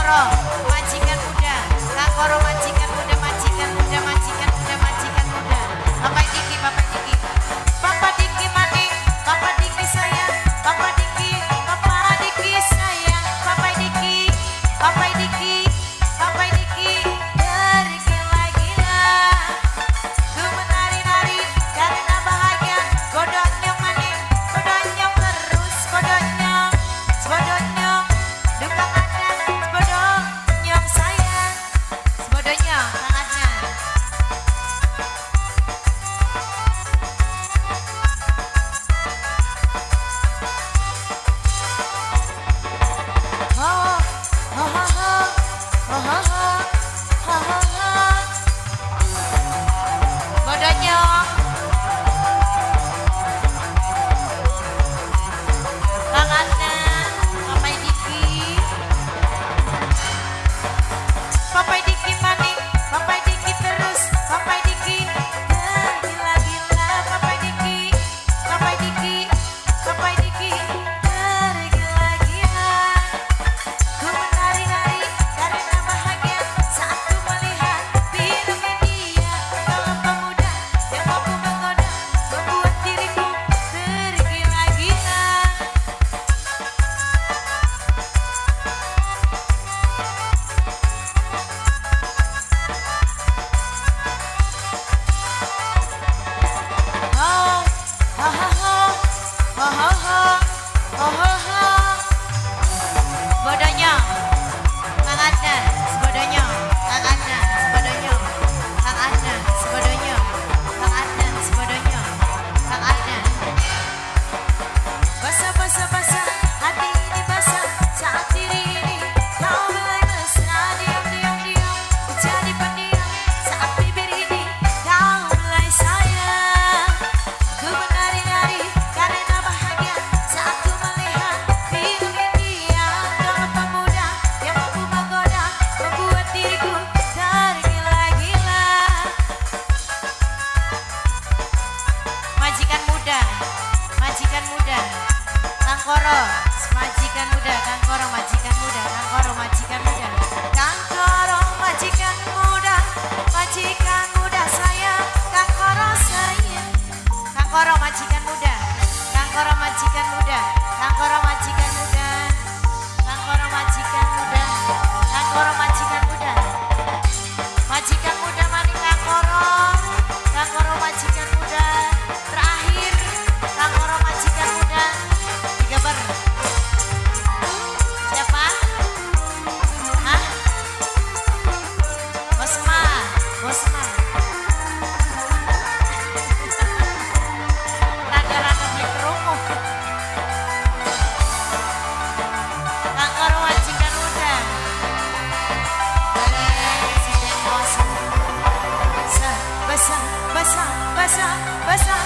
Koro majikan muda, Kang Koro majikan muda, majikan muda, majikan muda, majikan muda. Bapak Diki, Bapak Diki, Papa Diki maning, Papa Diki sayang, Papa Diki, Papa Diki sayang, Papa Diki, Papa Diki, Papa Diki tergila-gila. Ku menari-nari karena bahagia, godonyong maning, godonyong terus, godonyong, godonyong, dukang adan, godonyong sayang, godonyong Kang Adnan. Ho, ho, ho, ho, ho, ho, ho, ho, ho. Godonyong Kang Adnan, Papa Diki, Papa Diki maning, Papa Diki terus, Papa Diki tergila-gila, Papa Diki, Papa Diki, Papa Diki tergila-gila. Ku menari-nari karena bahagia saat ku melihat filmnya dia. Kalau pemuda yang mampu menggoda, membuat diriku tergila-gila. Oh, ho, ho, ho, ho, ho, ho, ho, ho, ho. Godonyong Kang Adnan, sebodonyong Kang Adnan, sebodonyong Kang Adnan, sebodonyong Kang Adnan, sebodonyong Kang Adnan. Basah, basah, basah, hati ini basah saat diri ini kau mulai mesra. Diam, diam, diam, ku jadi pendiam saat bibir ini kau mulai sayang. Ku menari-nari karena bahagia saat ku melihat filmnya dia. Kalau pemuda yang mampu menggoda, membuat diriku tergila-gila. Majikan muda, majikan muda, Kang Koro, majikan muda, Kang Koro, majikan muda, Kang Koro, majikan muda, Kang Koro, majikan muda, majikan muda sayang, Kang Koro sayang, Kang Koro, majikan muda, Kang Koro, majikan muda, Kang Koro, majikan muda, Kang Koro, majikan muda, Kang Koro, majikan muda, majikan muda maning Kang Koro, Kang Koro, majikan muda, terakhir Kang Koro, majikan muda, digabar. Siapa? Hah? Bosma, Bosma. Rada-rada beli kerungu. Kang Koro majikan muda. Presiden bos. Basah, basah, basah, basah, basah.